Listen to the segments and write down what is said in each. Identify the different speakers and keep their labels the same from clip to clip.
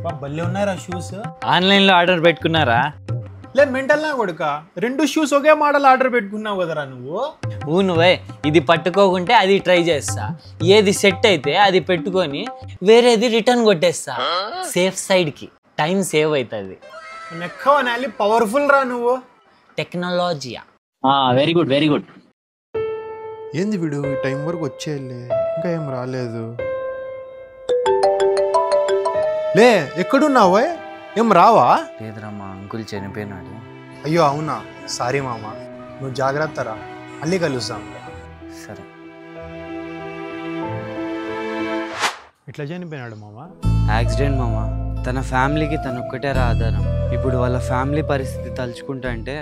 Speaker 1: భలే ఉన్నారా shoes.
Speaker 2: Online లో ఆర్డర్ పెట్టుకున్నారా?
Speaker 1: లే మెంటల్ నా కొడుక, 2 షూస్ ఒకే మోడల్ ఆర్డర్ పెట్టుకున్నావు కదరా నువ్వు.
Speaker 2: నువ్వే ఇది పట్టుకోకుంటే అది ట్రై చేస్తా, ఏది సెట్ అయితే అది పెట్టుకొని వేరేది రిటర్న్ కొట్టేస్తా. సేఫ్ సైడ్ కి టైం సేవ్ అవుతుంది.
Speaker 1: ఎక్కువ నాలి పవర్ఫుల్ రా నువ్వు.
Speaker 2: టెక్నాలజీయా.
Speaker 3: Very good very good.
Speaker 4: ఏంది వీడు ఈ టైం వరకు వచ్చేయాలి, ఇంకా ఏం రాలేదు. లే ఎక్కడున్నావు, ఏం రావా?
Speaker 2: లేదురా, మా అంకుల్ చనిపోయినాడు.
Speaker 1: అయ్యో అవునా, సారీ మామ. నువ్వు జాగ్రత్త రా, మళ్ళీ కలుస్తాం.
Speaker 2: సరే.
Speaker 1: ఎట్లా చనిపోయినాడు మామ?
Speaker 5: యాక్సిడెంట్ మామ. తన ఫ్యామిలీకి తను ఒక్కటే రా ఆధారం. ఇప్పుడు వాళ్ళ ఫ్యామిలీ పరిస్థితి తలుచుకుంటా అంటే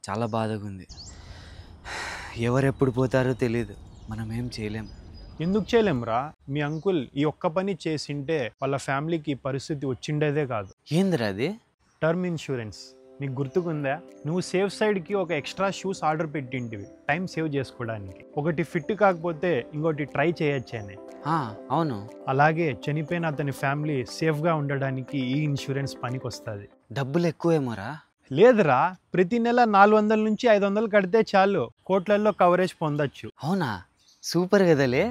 Speaker 5: చాలా బాధగా ఉంది. ఎవరెప్పుడు పోతారో తెలీదు, మనం ఏం చేయలేం.
Speaker 1: ఎందుకు చేయలేంరా? మీ అంకుల్ ఈ ఒక్క పని చేసింటే వాళ్ళ ఫ్యామిలీకి ఈ పరిస్థితి వచ్చిండేదే కాదు.
Speaker 5: ఏందిరా అది?
Speaker 1: Term insurance. నీకు గుర్తుకుందా? నువ్వు సేఫ్ సైడ్కి ఒక ఎక్స్ట్రా షూస్ ఆర్డర్ పెట్టింటివి టైం సేవ్ చేసుకోవడానికి. ఒకటి ఫిట్ కాకపోతే ఇంకోటి ట్రై చేయొచ్చని.
Speaker 5: అవును.
Speaker 1: అలాగే చనిపోయిన అతని ఫ్యామిలీ సేఫ్గా ఉండడానికి ఈ ఇన్సూరెన్స్ పనికి వస్తుంది.
Speaker 5: డబ్బులు ఎక్కువేమోరా?
Speaker 1: లేదురా, ప్రతి నెల 400 నుంచి 500 కడితే చాలు, కోట్లల్లో కవరేజ్ పొందొచ్చు.
Speaker 5: అవునా? సూపర్ కదలే.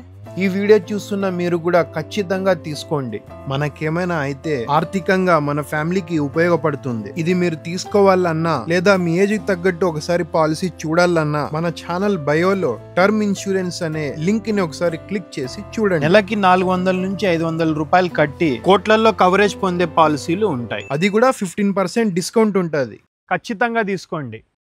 Speaker 4: ఈ వీడియో చూస్తున్న మీరు కూడా ఖచ్చితంగా తీసుకోండి. మనకేమైనా అయితే ఆర్థికంగా మన ఫ్యామిలీకి ఉపయోగపడుతుంది. ఇది మీరు తీసుకోవాలన్నా లేదా మీ ఏజ్ తగ్గట్టు ఒకసారి పాలసీ చూడాలన్నా మన ఛానల్ బయోలో టర్మ్ ఇన్సూరెన్స్ అనే లింక్ ని ఒకసారి క్లిక్ చేసి చూడండి. నెలకి 400 నుంచి 500 రూపాయలు కట్టి కోట్లల్లో కవరేజ్ పొందే పాలసీలు ఉంటాయి. అది కూడా 15% డిస్కౌంట్ ఉంటుంది. ఖచ్చితంగా తీసుకోండి.